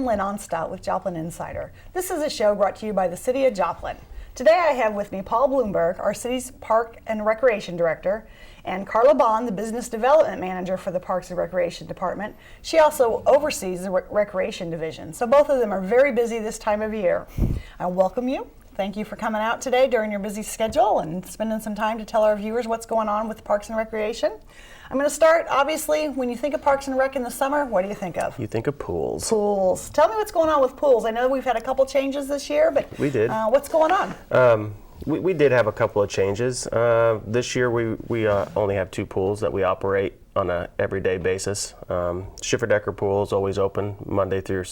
Lynn Onstot with Joplin Insider. This is a show brought to you by the City of Joplin. Today I have with me Paul Bloomberg, our city's Park and Recreation Director, and Carla, the Business Development Manager for the Parks and Recreation Department. She also oversees the Recreation Division. So both of them are very busy this time of year. I welcome you. Thank you for coming out today during your busy schedule and spending some time to tell our viewers what's going on with Parks and Recreation. I'm going to start, obviously, when you think of Parks and Rec in the summer, what do you think of? You think of pools. Pools. Tell me what's going on with pools. I know we've had a couple changes this year, but we did. What's going on? We did have a couple of changes. This year we only have 2 pools that we operate on an everyday basis. Schifferdecker pool is always open Monday through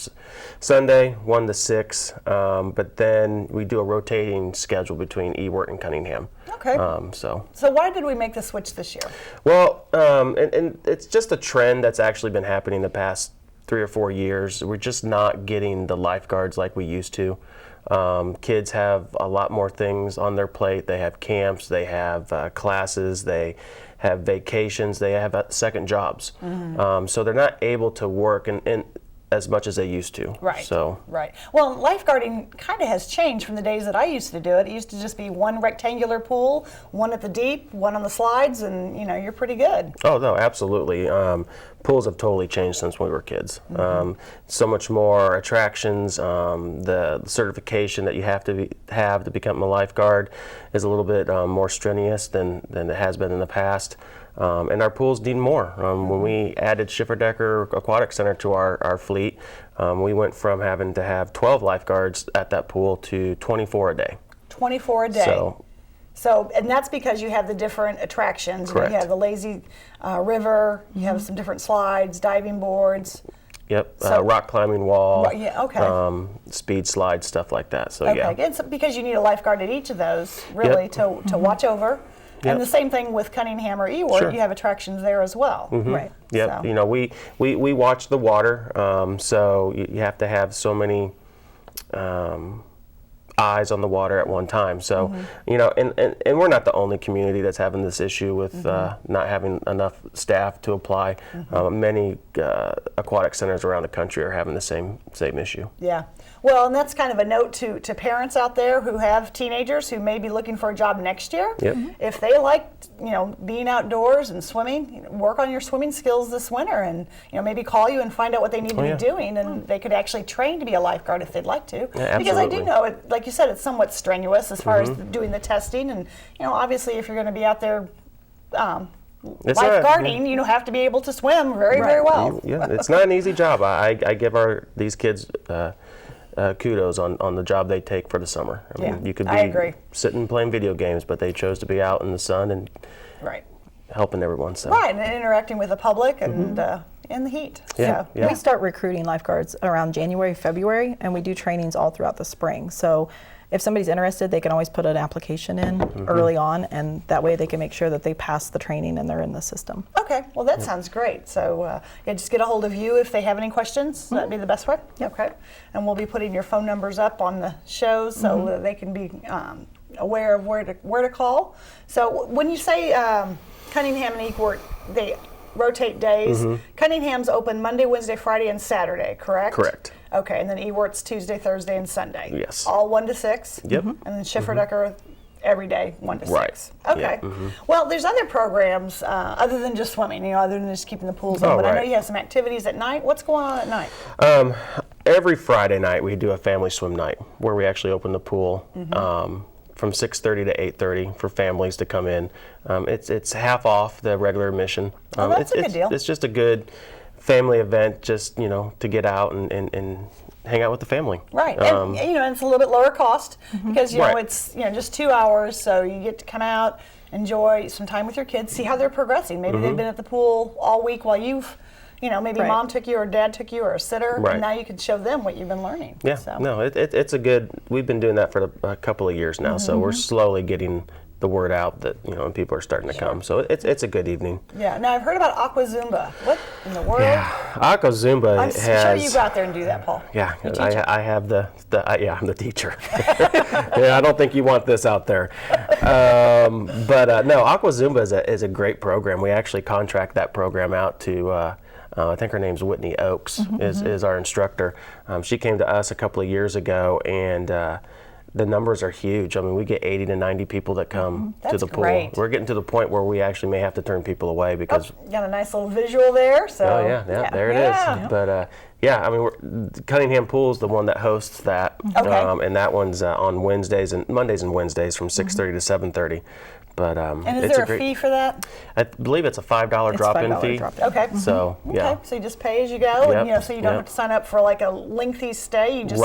Sunday, 1 to 6. But then we do a rotating schedule between Ewart and Cunningham. Okay. So why did we make the switch this year? Well, and it's just a trend that's actually been happening the past 3 or 4 years. We're just not getting the lifeguards like we used to. Kids have a lot more things on their plate. They have camps, they have classes, they have vacations, they have second jobs. Mm-hmm. So they're not able to work and as much as they used to. Right. So. Right. Well, lifeguarding kind of has changed from the days that I used to do it. It used to just be one rectangular pool, one at the deep, one on the slides, and you're pretty good. Oh no, absolutely. Pools have totally changed since we were kids. Mm-hmm. So much more attractions. The certification that you have to become a lifeguard is a little bit more strenuous than it has been in the past. And our pools need more. When we added Schifferdecker Aquatic Center to our fleet, we went from having to have 12 lifeguards at that pool to 24 a day. 24 a day. So, and that's because you have the different attractions. Correct. You have the lazy river, you have some different slides, diving boards. Yep, so, rock climbing wall, yeah, okay. Speed slides, stuff like that. So okay. Yeah. And so, because you need a lifeguard at each of those, really, yep. to watch over. Yep. And the same thing with Cunningham or Ewart, sure. You have attractions there as well. Mm-hmm. Right. Yep. So. We watch the water, so you have to have so many eyes on the water at one time. So, mm-hmm. and we're not the only community that's having this issue with mm-hmm. Not having enough staff to apply. Mm-hmm. Many aquatic centers around the country are having the same issue. Yeah. Well, and that's kind of a note to parents out there who have teenagers who may be looking for a job next year. Yep. Mm-hmm. If they like, being outdoors and swimming, work on your swimming skills this winter, and maybe call you and find out what they need to be doing, and they could actually train to be a lifeguard if they'd like to. Yeah, because I do know it, like you said, it's somewhat strenuous as far mm-hmm. as doing the testing, and obviously if you're going to be out there. Lifeguarding, you have to be able to swim very, very well. Yeah, it's not an easy job. I give these kids kudos on the job they take for the summer. I mean, you could be sitting playing video games, but they chose to be out in the sun and helping everyone. So. Right, and interacting with the public and mm-hmm. In the heat. Yeah, so. Yeah. We start recruiting lifeguards around January, February, and we do trainings all throughout the spring. So if somebody's interested, they can always put an application in mm-hmm. early on, and that way they can make sure that they pass the training and they're in the system. Okay, well that sounds great. So just get a hold of you if they have any questions. Mm-hmm. That'd be the best way? Yep. Okay, and we'll be putting your phone numbers up on the shows so mm-hmm. that they can be aware of where to call. So when you say Cunningham and Ewart, they rotate days. Mm-hmm. Cunningham's open Monday, Wednesday, Friday, and Saturday, correct? Correct. Okay, and then Ewart's Tuesday, Thursday, and Sunday. Yes. All 1 to 6? Yep. And then Schifferdecker every day, 1 to 6. Right. Okay. Yeah. Mm-hmm. Well, there's other programs other than just swimming, other than just keeping the pools open. Right. I know you have some activities at night. What's going on at night? Every Friday night we do a family swim night where we actually open the pool. Mm-hmm. From 6:30 to 8:30 for families to come in. It's half off the regular admission. That's a good deal. It's just a good family event, just to get out and hang out with the family. Right, and it's a little bit lower cost mm-hmm. because right. it's just 2 hours, so you get to come out, enjoy some time with your kids, see how they're progressing. Maybe mm-hmm. they've been at the pool all week while you've. Maybe right. mom took you or dad took you or a sitter, right. and now you can show them what you've been learning. Yeah, so. No, it's a good, we've been doing that for a couple of years now, mm-hmm. so we're slowly getting the word out that, and people are starting to come. So it's a good evening. Yeah, now I've heard about Aqua Zumba. What in the world? Yeah, Aqua Zumba I'm sure you go out there and do that, Paul. Yeah, I have I'm the teacher. Yeah, I don't think you want this out there. But no, Aqua Zumba is a great program. We actually contract that program out to I think her name's Whitney Oakes, is our instructor. She came to us a couple of years ago, and the numbers are huge. I mean, we get 80 to 90 people that come to the pool. Great. We're getting to the point where we actually may have to turn people away because. You got a nice little visual there. So. Oh yeah, there it is. But yeah, I mean, Cunningham Pool's the one that hosts that, and that one's on Wednesdays and Mondays and Wednesdays from 6:30 to 7:30. But and is there a fee for that? I believe it's a $5 drop-in fee. Okay. So yeah. Okay. So you just pay as you go, and so you don't have to sign up for like a lengthy stay. You just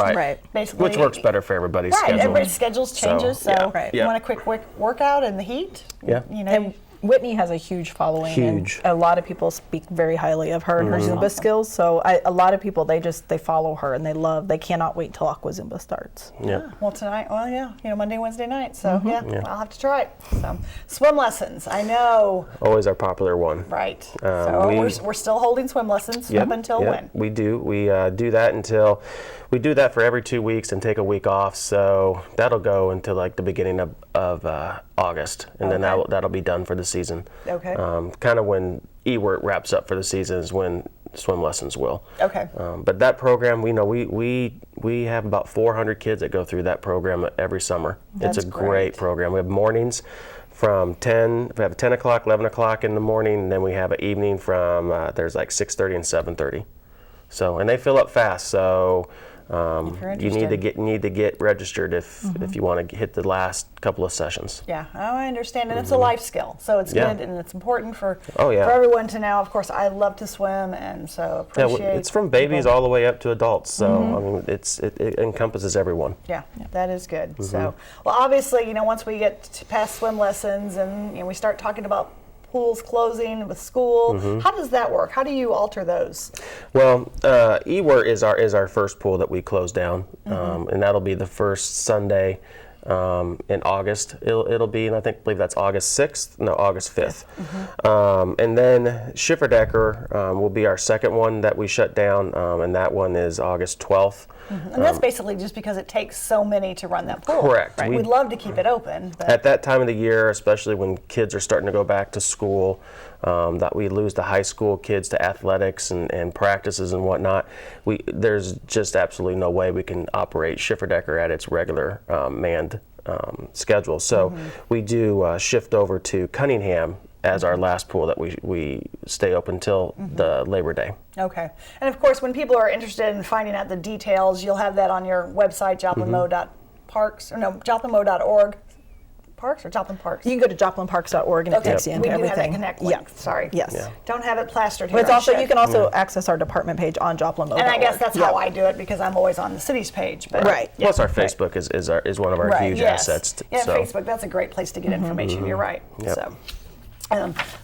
basically, which works better for everybody's schedule. Everybody's schedules changes. So you want a quick workout in the heat. Yeah. And Whitney has a huge following. Huge. And a lot of people speak very highly of her and her Zumba skills. So a lot of people, they follow her and they cannot wait till Aqua Zumba starts. Yeah. Well, tonight, Monday, Wednesday night. So I'll have to try it. So swim lessons, I know. Always our popular one. Right. So we're still holding swim lessons up until when? We do. We do that until. We do that for every 2 weeks and take a week off, so that'll go until like the beginning of August, and then that'll be done for the season. Okay. Kind of when eWork wraps up for the season is when swim lessons will. Okay. But that program, we have about 400 kids that go through that program every summer. That's it's a great program. We have mornings from 10. We have 10 o'clock, 11 o'clock in the morning, and then we have an evening from there's like 6:30 and 7:30. So and they fill up fast. So. You need to get registered if you want to hit the last couple of sessions. Yeah, I understand, and it's a life skill, so it's good and it's important for everyone to know. Of course, I love to swim, and so appreciate. It's from babies all the way up to adults, so I mean, it encompasses everyone. Yeah, that is good. So, well, obviously, once we get past swim lessons and we start talking about pools closing with school, how does that work? How do you alter those? Well, eWork is our first pool that we close down, and that'll be the first Sunday in August. It'll be, and I believe that's August 5th. And then Schifferdecker will be our second one that we shut down, and that one is August 12th. And that's basically just because it takes so many to run that pool. Correct. Right? We'd love to keep it open. But at that time of the year, especially when kids are starting to go back to school, that we lose the high school kids to athletics and practices and whatnot, there's just absolutely no way we can operate Schifferdecker at its regular manned schedule. So we do shift over to Cunningham as our last pool that we stay open till the Labor Day. Okay. And of course, when people are interested in finding out the details, you'll have that on your website, joplinmo.org. Parks or Joplin Parks? You can go to joplinparks.org and it takes you into everything. We do have a Connect link. Sorry. Yes. Yeah. Don't have it plastered here. But it's also, you can also access our department page on joplinmo.org. And I guess that's how I do it, because I'm always on the city's page. But Plus our Facebook is one of our huge assets. Facebook, that's a great place to get information. You're right. Yep. So.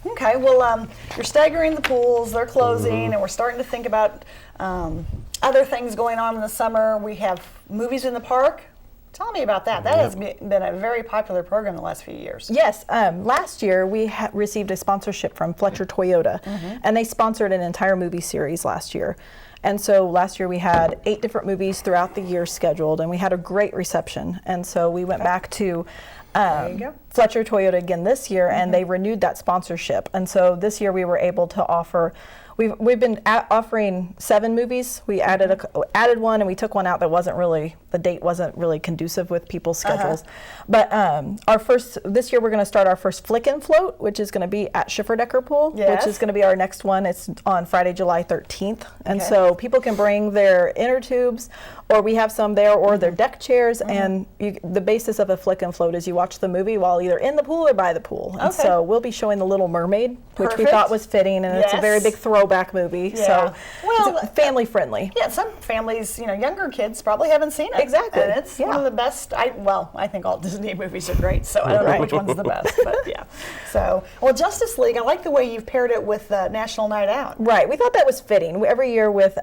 Okay, well, you're staggering the pools, they're closing, and we're starting to think about other things going on in the summer. We have movies in the park. Tell me about that. That has been a very popular program the last few years. Yes. Last year, we received a sponsorship from Fletcher Toyota, and they sponsored an entire movie series last year. And so last year we had 8 different movies throughout the year scheduled, and we had a great reception. And so we went back to Fletcher Toyota again this year, and they renewed that sponsorship. And so this year we were able to offer. We've been offering 7 movies. We added one, and we took one out that the date wasn't really conducive with people's schedules. But this year we're going to start our first Flick and Float, which is going to be at Schifferdecker Pool, which is going to be our next one. It's on Friday, July 13th. And so people can bring their inner tubes, or we have some there, or their deck chairs. And the basis of a Flick and Float is you watch the movie while either in the pool or by the pool. And so we'll be showing The Little Mermaid, which we thought was fitting, and it's a very big throwback movie. So it's family friendly. Yeah, some families, younger kids probably haven't seen it. Exactly. And it's one of the best. I think all Disney movies are great, so I don't know which one's the best, but yeah. So, Justice League, I like the way you've paired it with National Night Out. Right, we thought that was fitting. Every year with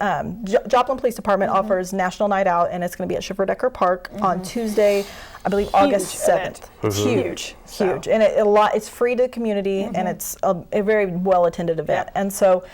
Joplin Police Department offers National Night Out, and it's going to be at Schifferdecker Park on Tuesday, I believe August 7th. Huge. And it's free to the community, and it's a very well attended event. And so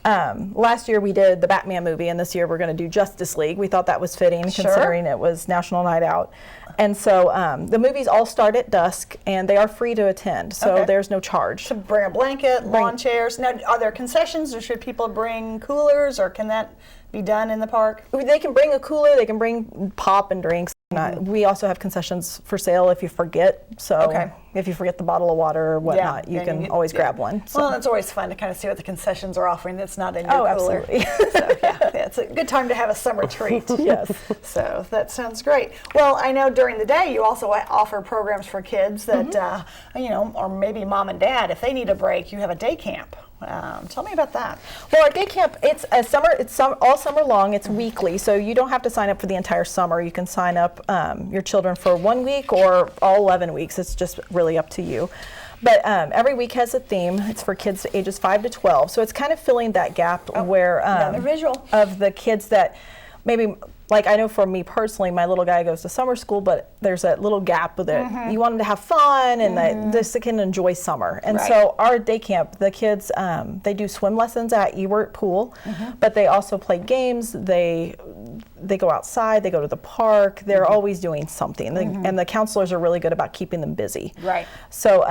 Last year we did the Batman movie, and this year we're going to do Justice League. We thought that was fitting, considering it was National Night Out. And so the movies all start at dusk, and they are free to attend, so there's no charge. So bring a blanket, lawn chairs. Now, are there concessions, or should people bring coolers, or can that be done in the park? They can bring a cooler, they can bring pop and drinks. We also have concessions for sale if you forget. So if you forget the bottle of water or whatnot, you can always grab one. So. Well, it's always fun to kind of see what the concessions are offering that's not in your cooler. Absolutely. So it's a good time to have a summer treat. Yes. So that sounds great. Well, I know during the day you also offer programs for kids that, or maybe mom and dad, if they need a break, you have a day camp. Tell me about that. Well, our day camp, it's all summer long. It's weekly, so you don't have to sign up for the entire summer. You can sign up your children for 1 week or all 11 weeks. It's just really up to you. But every week has a theme. It's for kids ages 5 to 12. So it's kind of filling that gap where of the kids that maybe, like I know for me personally, my little guy goes to summer school, but there's that little gap that you want them to have fun and that they can enjoy summer. And so our day camp, the kids, they do swim lessons at Ewart Pool, but they also play games. They go outside, they go to the park. They're always doing something, and the counselors are really good about keeping them busy. Right. So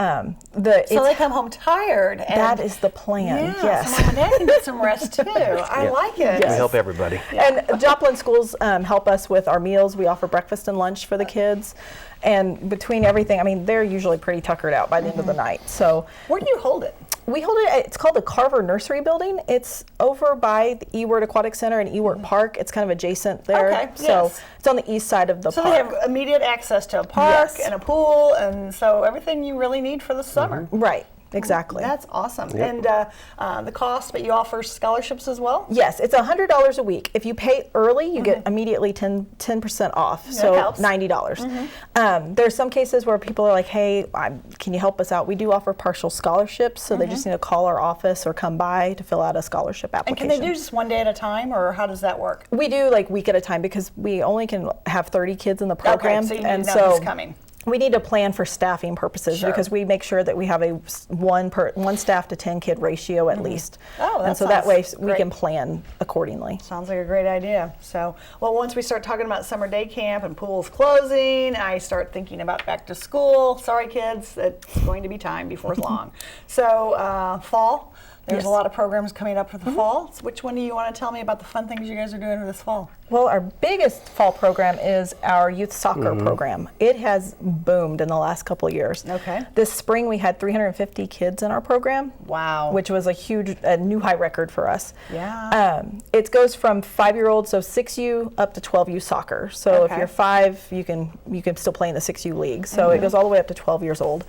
so they come home tired. And that is the plan. Yes. So mom and dad can get some rest too. I like it. We help everybody. And Joplin schools help us with our meals. We offer breakfast and lunch for the kids. And between everything, I mean, they're usually pretty tuckered out by the end of the night. So where do you hold it? We hold it, it's called the Carver Nursery Building. It's over by the Ewart Aquatic Center and Ewart Park. It's kind of adjacent there. So it's on the east side of the park. So they have immediate access to a park and a pool, and so everything you really need for the summer. Right. Exactly. That's awesome. And the cost, but you offer scholarships as well? Yes, it's $100 a week. If you pay early, you get immediately 10% off, so $90. There's some cases where people are like, hey, can you help us out? We do offer partial scholarships, so they just need to call our office or come by to fill out a scholarship application. And can they do just one day at a time, or how does that work? We do like week at a time because we only can have 30 kids in the program. Okay, so you need to know who's coming. We need to plan for staffing purposes because we make sure that we have a one staff to 10 kid ratio at least. Oh, and so that way we can plan accordingly. Sounds like a great idea. So, well, once we start talking about summer day camp and pools closing, I start thinking about back to school. Sorry, kids, it's going to be time before long. So, fall. There's a lot of programs coming up for the fall. So which one do you want to tell me about the fun things you guys are doing this fall? Well, our biggest fall program is our youth soccer program. It has boomed in the last couple of years. Okay. This spring we had 350 kids in our program. Wow. Which was a new high record for us. Yeah. It goes from 5-year-olds, so 6U up to 12U soccer. So if you're 5, you can still play in the 6U league. So it goes all the way up to 12 years old.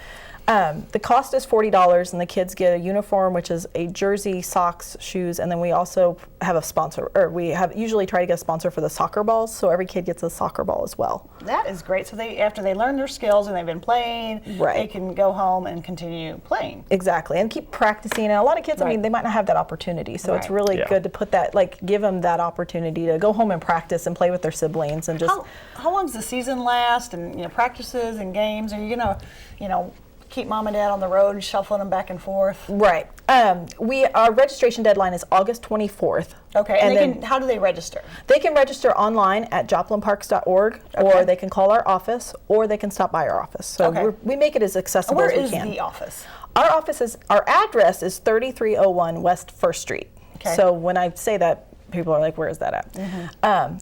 The cost is $40, and the kids get a uniform, which is a jersey, socks, shoes, and then we also have a sponsor, or we usually try to get a sponsor for the soccer balls, so every kid gets a soccer ball as well. That is great. So after they learn their skills and they've been playing, they can go home and continue playing. Exactly, and keep practicing. And a lot of kids, I mean, they might not have that opportunity, so it's really good to put that, give them that opportunity to go home and practice and play with their siblings and just. How long does the season last? And practices and games? Are you gonna, keep mom and dad on the road, shuffling them back and forth? Right. Our registration deadline is August 24th. Okay, and how do they register? They can register online at joplinparks.org, or they can call our office, or they can stop by our office. So we make it as accessible as we can. Where is the office? Our address is 3301 West 1st Street. Okay. So when I say that, people are like, where is that at?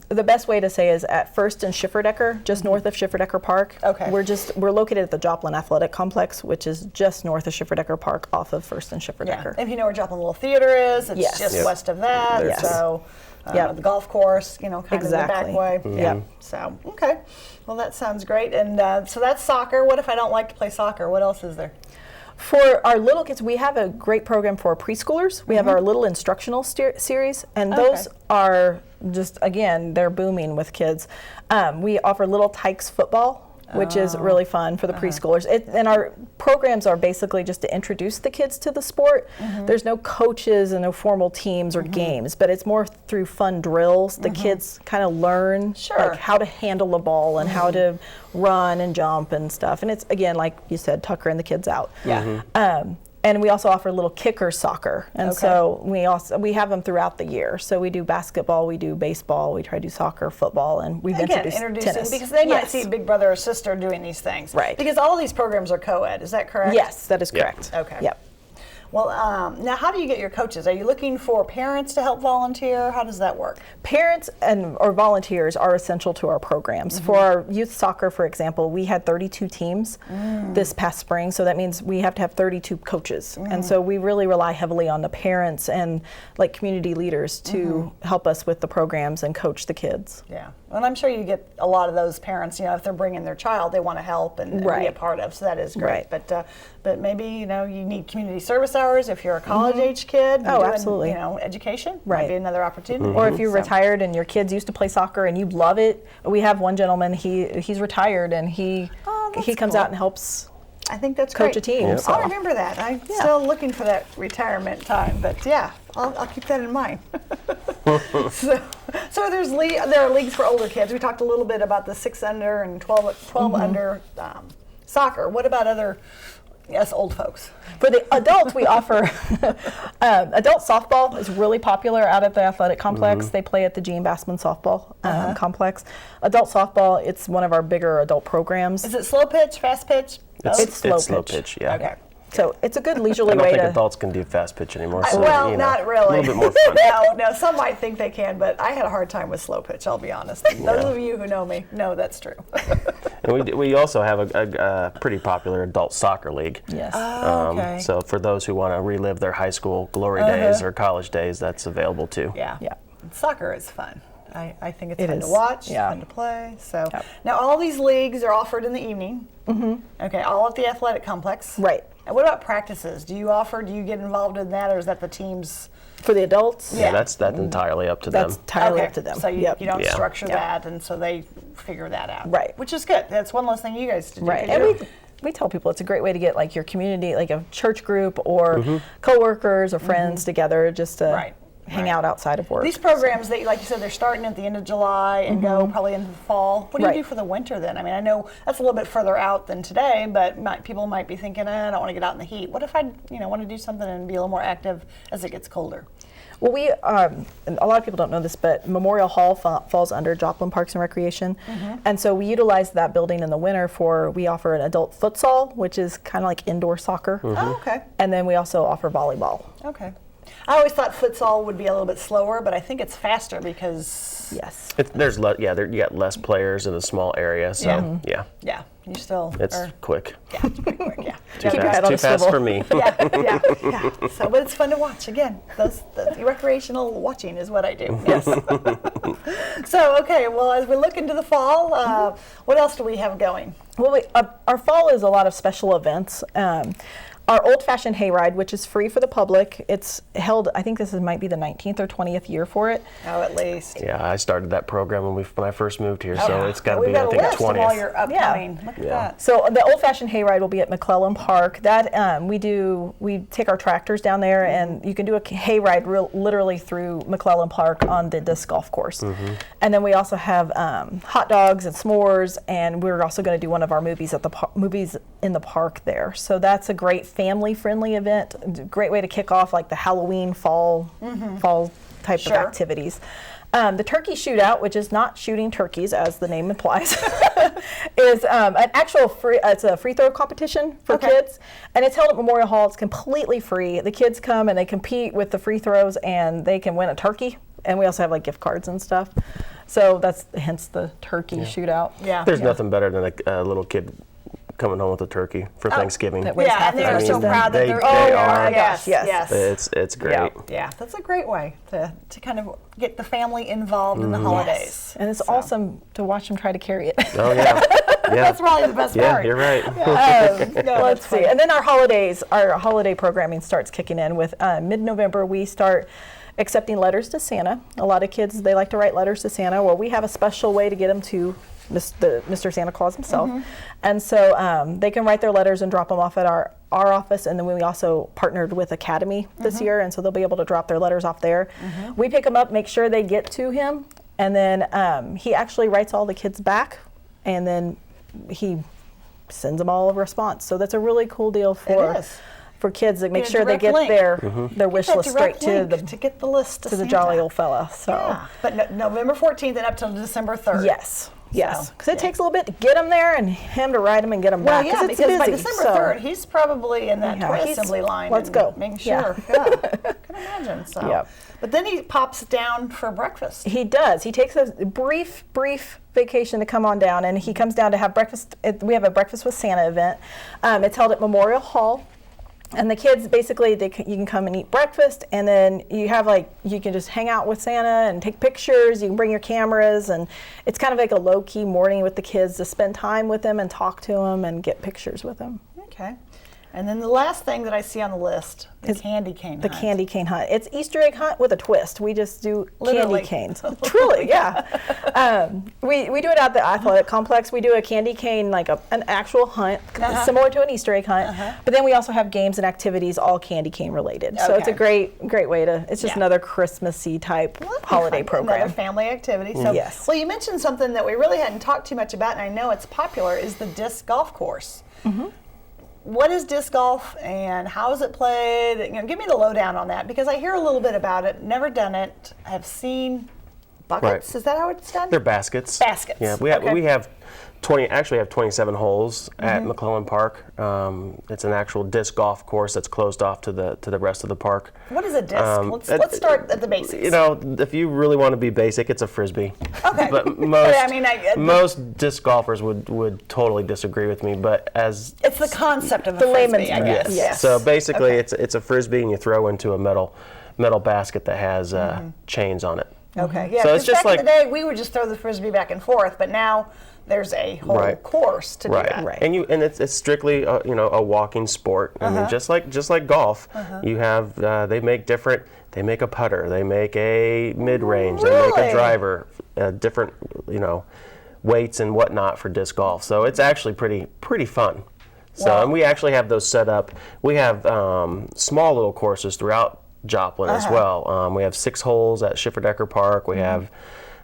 The best way to say is at First and Schifferdecker, just north of Schifferdecker Park. Okay. We're located at the Joplin Athletic Complex, which is just north of Schifferdecker Park off of First and Schifferdecker. Yeah. If you know where Joplin Little Theater is, it's just west of that. Yes. So the golf course, kind of the back way. Yeah. So, okay. Well, that sounds great. And so that's soccer. What if I don't like to play soccer? What else is there? For our little kids, we have a great program for preschoolers. We have our little instructional series, and those are just, again, they're booming with kids. We offer Little Tykes football, which is really fun for the preschoolers. And our programs are basically just to introduce the kids to the sport. There's no coaches and no formal teams or games, but it's more through fun drills. The kids kind of learn how to handle the ball and how to run and jump and stuff. And it's, again, like you said, tuckering the kids out. Yeah. And we also offer little kicker soccer. And Okay. so we have them throughout the year. So we do basketball, we do baseball, we try to do soccer, football, and we've Again, introduced introducing, tennis. because they might Yes. see big brother or sister doing these things. Right. Because all of these programs are co-ed, is that correct? Yes, that is Yep. correct. Okay. Yep. Well, now how do you get your coaches? Are you looking for parents to help volunteer? How does that work? Parents or volunteers are essential to our programs. For our youth soccer, for example, we had 32 teams this past spring, so that means we have to have 32 coaches. And so we really rely heavily on the parents and like community leaders to help us with the programs and coach the kids. Yeah. And I'm sure you get a lot of those parents, if they're bringing their child, they want to help and be a Right. part of, so that is great. Right. But maybe, you need community service hours if you're a college-age kid. Oh, doing, absolutely. Education might Right. be another opportunity. Or if you're So- retired and your kids used to play soccer and you love it, we have one gentleman. He's retired and he that's comes cool. out and helps. I think that's coach great. a team, Yep. so. I'll remember that. I'm Yeah. still looking for that retirement time, but yeah, I'll keep that in mind. So there are leagues for older kids. We talked a little bit about the 6 under and 12 under soccer. What about us old folks? For the adults, we offer adult softball is really popular out at the athletic complex. They play at the Gene Bassman softball complex. Adult softball, it's one of our bigger adult programs. Is it slow pitch, fast pitch? It's slow slow pitch. pitch, yeah. Okay. So it's a good I leisurely don't way think to. adults can do fast pitch anymore. I- So, well, not really. A little bit more fun. No, some might think they can, but I had a hard time with slow pitch, I'll be honest. Those of you who know me know that's true. And we also have a pretty popular adult soccer league. Yes. Okay. So for those who want to relive their high school glory days or college days, that's available too. Yeah. Yeah. Soccer is fun. I think it's It fun is. to watch, Yeah. fun to play. So Yep. now all these leagues are offered in the evening. Okay, all at the athletic complex. Right. And what about practices? Do you get involved in that, or is that the teams? For the adults, Yeah. That's entirely up to that's them. entirely Okay, up to them. So you, Yep. you don't Yeah. structure Yeah. that, and so they figure that out. Right. Which is good. That's one less thing you guys to do. Right. to And do. we tell people it's a great way to get like your community, like a church group or coworkers or friends together just to Right. hang Right. out outside of work. These programs, like you said, they're starting at the end of July and go probably into the fall. What do you Right. do for the winter then? I mean, I know that's a little bit further out than today, but people might be thinking, I don't want to get out in the heat. What if I, want to do something and be a little more active as it gets colder? Well, we and a lot of people don't know this, but Memorial Hall falls under Joplin Parks and Recreation, and so we utilize that building in the winter we offer an adult futsal, which is kind of like indoor soccer, Oh, okay. and then we also offer volleyball. Okay. I always thought futsal would be a little bit slower, but I think it's faster because, Yes. You got less players in a small area, so Yeah. yeah, you still it's are, quick. yeah, it's pretty quick, yeah. Too Keep your head on too a fast swivel. for me. Yeah. So, but it's fun to watch. Again, the recreational watching is what I do. Yes. So, okay. Well, as we look into the fall, what else do we have going? Well, our fall is a lot of special events. Our old-fashioned hayride, which is free for the public, it's held, I think might be the 19th or 20th year for it. Oh, at least. Yeah, I started that program when I first moved here, so it's got to We've be I got a think list of all 20th. your upcoming. Look at that. So the old-fashioned hayride will be at McClellan Park. That we take our tractors down there, and you can do a hayride literally through McClellan Park on the disc golf course. And then we also have hot dogs and s'mores, and we're also going to do one of our movies at the movies in the park there. So that's a great family-friendly event. Great way to kick off like the Halloween fall type of activities. The turkey shootout, which is not shooting turkeys as the name implies, is an actual it's a free throw competition for kids, and it's held at Memorial Hall. It's completely free. The kids come and they compete with the free throws, and they can win a turkey. And we also have like gift cards and stuff. So that's hence the turkey shootout. Yeah. There's nothing better than a little kid coming home with a turkey for Thanksgiving. That weighs Yeah, half and the they're turkey. so proud that They- they're. they Oh are. my gosh! Yes. Yes. It's great. Yeah, that's a great way to kind of get the family involved in the holidays. And it's awesome to watch them try to carry it. Oh yeah, yeah, That's probably the best yeah. part. You're right. Let's see. And then our holiday programming starts kicking in with mid-November. We start accepting letters to Santa. A lot of kids, they like to write letters to Santa. Well, we have a special way to get them to Mr. Santa Claus himself. And so they can write their letters and drop them off at our office. And then we also partnered with Academy this year, and so they'll be able to drop their letters off there. We pick them up, make sure they get to him, and then he actually writes all the kids back, and then he sends them all a response. So that's a really cool deal for for kids to make Get a sure they direct get link. their wish That list straight direct to link to get the list the Santa. jolly old fella. So Yeah. But November 14th and up till December 3rd. yes, yes, So, because it takes a little bit to get him there and him to ride him and get him Well, back. yeah, it's because by busy, December so. 3rd, he's probably in that Yeah, toy he's- assembly line. let's and go. Making Yeah. sure. Yeah. Can imagine. So. Yep. But then he pops down for breakfast. He does. He takes a brief vacation to come on down, and he comes down to have breakfast. We have a Breakfast with Santa event. It's held at Memorial Hall. And the kids basically, you can come and eat breakfast, and then you can just hang out with Santa and take pictures. You can bring your cameras, and it's kind of like a low-key morning with the kids to spend time with them and talk to them and get pictures with them. Okay. And then the last thing that I see on the list, the candy cane The hunt. candy cane hunt. It's Easter egg hunt with a twist. We just do Literally. candy canes. Truly, yeah. We do it at the athletic complex. We do a candy cane, like an actual hunt, similar to an Easter egg hunt. But then we also have games and activities, all candy cane related. So it's a Okay. great way to. It's just another Christmassy type holiday program. Another family activity. So, Yes. Well, you mentioned something that we really hadn't talked too much about, and I know it's popular, is the disc golf course. What is disc golf and how is it played? Give me the lowdown on that, because I hear a little bit about it. Never done it. I've seen buckets. Right. Is that how it's done? They're baskets. Baskets. Yeah, we have 27 holes at Mm-hmm. McClellan Park. It's an actual disc golf course that's closed off to the rest of the park. What is a disc? Let's start at the basics. You know, if you really want to be basic, it's a frisbee. Okay. But most I mean, most disc golfers would totally disagree with me. But as it's the concept of The a frisbee, layman's I term. guess. Yes. So basically, Okay. it's a frisbee, and you throw into a metal basket that has chains on it. Okay. Yeah. So it's because just back in like- the day, we would just throw the frisbee back and forth, but now there's a whole Right. course to do Right. that. Right. And it's strictly a walking sport. I mean, just like golf, you have they make a putter, they make a mid-range, they make Really? a driver, different weights and whatnot for disc golf. So it's actually pretty fun. So Wow. and we actually have those set up. We have small little courses throughout Joplin as well. We have 6 holes at Schifferdecker Park. We have,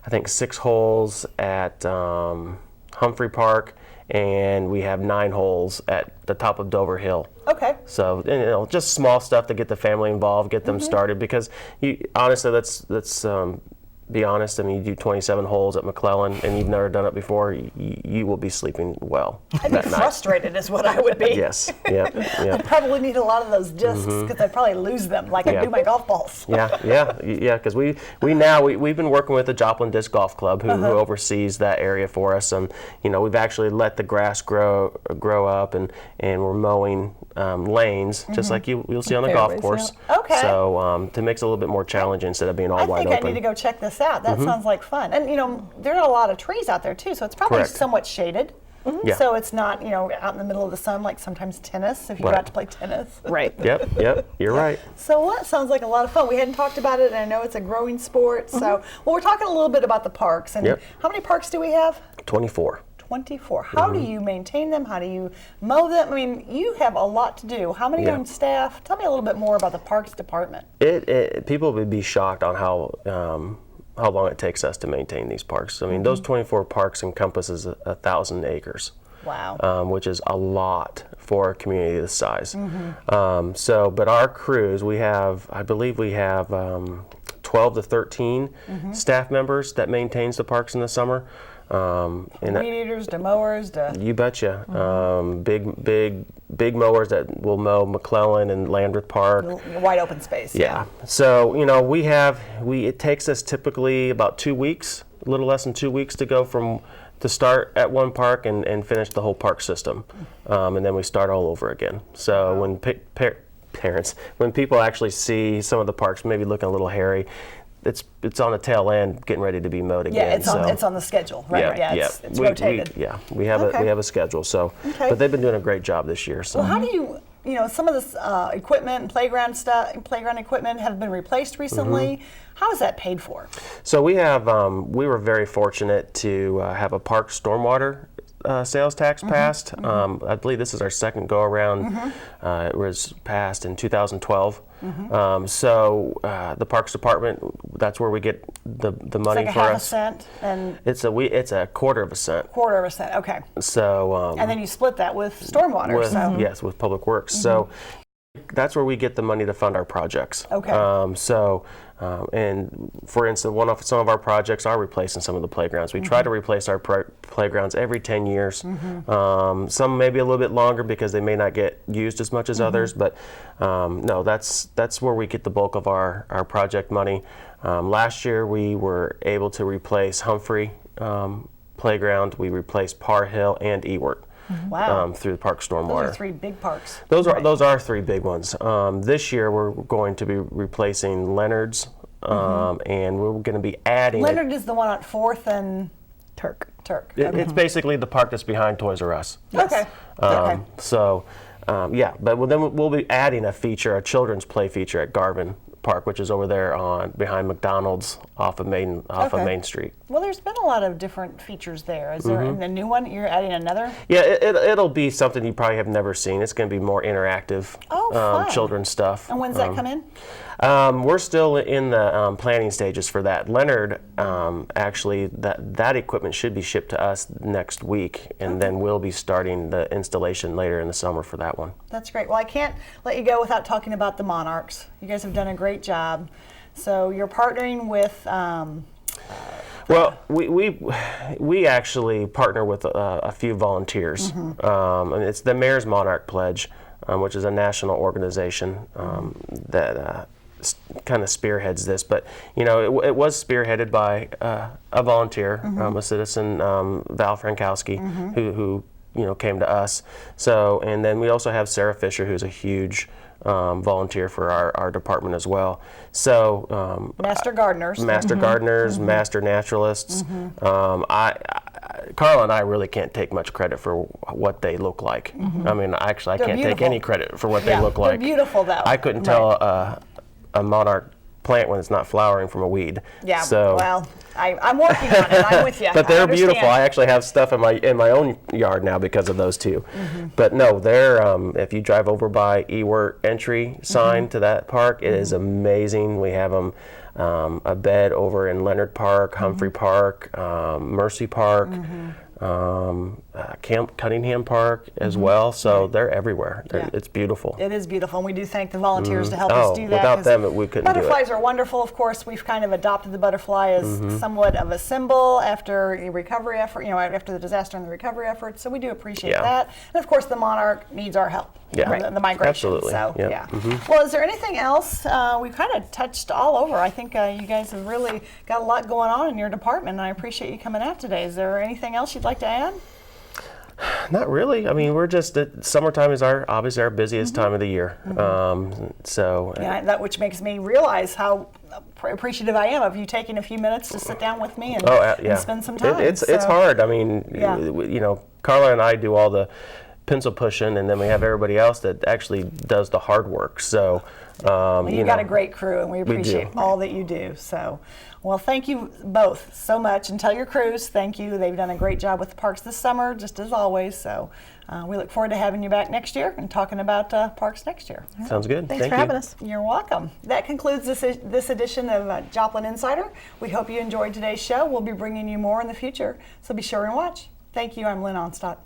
I think, 6 holes at Humphrey Park, and we have 9 holes at the top of Dover Hill. Okay. So just small stuff to get the family involved, get them started. Because honestly, let's be honest. I mean, you do 27 holes at McClellan, and you've never done it before. You will be sleeping well I'd be that night. frustrated is what I would be. Yes. Yep. I Yep. probably need a lot of those discs because I'd probably lose them like I Yeah. do my golf balls. Yeah. Because we've been working with the Joplin Disc Golf Club, who oversees that area for us, and we've actually let the grass grow up, and we're mowing lanes just like you'll see on the golf Fairways, course. yeah. Okay. So to make it a little bit more challenging instead of being all I wide think open. I need to go check this out. That sounds like fun. And there are a lot of trees out there too, so it's probably Correct. somewhat shaded. Yeah. So it's not, out in the middle of the sun like sometimes tennis, if you go Right. out to play tennis. Right. Yep. You're right. So that sounds like a lot of fun. We hadn't talked about it, and I know it's a growing sport. So, we're talking a little bit about the parks. And Yep. how many parks do we have? 24. 24. How do you maintain them? How do you mow them? I mean, you have a lot to do. How many Yeah. on staff? Tell me a little bit more about the parks department. People would be shocked on how long it takes us to maintain these parks. I mean, those 24 parks encompasses 1,000 acres. Wow. Which is a lot for a community this size. But our crews, I believe we have 12 to 13 staff members that maintains the parks in the summer. Weed eaters to mowers to... You betcha. Big mowers that will mow McClellan and Landreth Park. Wide open space. Yeah. So, it takes us typically about 2 weeks, a little less than 2 weeks to start at one park and finish the whole park system. And then we start all over again. So when when people actually see some of the parks maybe looking a little hairy, it's on the tail end getting ready to be mowed again. Yeah, it's on the schedule, right? It's rotated. We have a schedule. So, Okay. but they've been doing a great job this year. So. Well, how do you, some of this equipment and playground equipment have been replaced recently. How is that paid for? So we were very fortunate to have a park stormwater sales tax passed. I believe this is our second go around. It was passed in 2012. The Parks Department, that's where we get the money It's like for a half a us. cent and It's a quarter of a cent. quarter of a cent. Okay. So And then you split that with stormwater. with So yes, with Public Works. So That's where we get the money to fund our projects. Okay. And for instance, some of our projects are replacing some of the playgrounds. We try to replace our playgrounds every 10 years. Some maybe a little bit longer because they may not get used as much as others, but no, that's where we get the bulk of our project money. Last year we were able to replace Humphrey Playground. We replaced Parr Hill and Ewart. Wow. Through the park stormwater. Those are 3 big parks. Those are 3 big ones. This year we're going to be replacing Leonard's, and we're going to be adding. Leonard is the one on 4th and Turk. It's basically the park that's behind Toys R Us. Okay. So, yeah, but then we'll be adding a children's play feature at Garvin Park, which is over there behind McDonald's off of Main Street. Well, there's been a lot of different features there. Is there a new one? You're adding another? Yeah, it'll be something you probably have never seen. It's going to be more interactive fun. children's stuff. And when's that come in? We're still in the planning stages for that. Leonard, actually, that equipment should be shipped to us next week, and then we'll be starting the installation later in the summer for that one. That's great. Well, I can't let you go without talking about the Monarchs. You guys have done a great job. So you're partnering with. Well, we actually partner with a few volunteers, and it's the Mayor's Monarch Pledge, which is a national organization that kind of spearheads this. But it was spearheaded by a volunteer, a citizen, Val Frankowski, who came to us. So, and then we also have Sarah Fisher, who's a huge volunteer for our department as well. So Master gardeners, master naturalists. Carla and I really can't take much credit for what they look like. I mean, actually, I can't take any credit for what they look like. They're beautiful, though. I couldn't tell a monarch plant when it's not flowering from a weed. Yeah. So, well, I'm working on it. I'm with you. But they're beautiful. I actually have stuff in my own yard now because of those two. But no, they're if you drive over by Ewart entry sign to that park, it is amazing. We have them a bed over in Leonard Park, Humphrey Park, Mercy Park. Camp Cunningham Park as well, so they're everywhere. It's beautiful. It is beautiful, and we do thank the volunteers to help us do that. Without them, we couldn't do it. Butterflies are wonderful. Of course, we've kind of adopted the butterfly as somewhat of a symbol after a recovery effort, after the disaster and the recovery effort, so we do appreciate that. And of course, the monarch needs our help. The migration. Absolutely. So, Well, is there anything else? We've kind of touched all over. I think you guys have really got a lot going on in your department, and I appreciate you coming out today. Is there anything else you'd like to add? Not really. I mean, we're just summertime is obviously our busiest time of the year. That which makes me realize how appreciative I am of you taking a few minutes to sit down with me and spend some time. It's hard. I mean, Carla and I do all the pencil pushing, and then we have everybody else that actually does the hard work. So, you've got a great crew, and we appreciate all that you do. So, well, thank you both so much, and tell your crews thank you. They've done a great job with the parks this summer, just as always. So, we look forward to having you back next year and talking about parks next year. Sounds good. Thanks for having us. You're welcome. That concludes this edition of Joplin Insider. We hope you enjoyed today's show. We'll be bringing you more in the future, so be sure and watch. Thank you. I'm Lynn Onstot.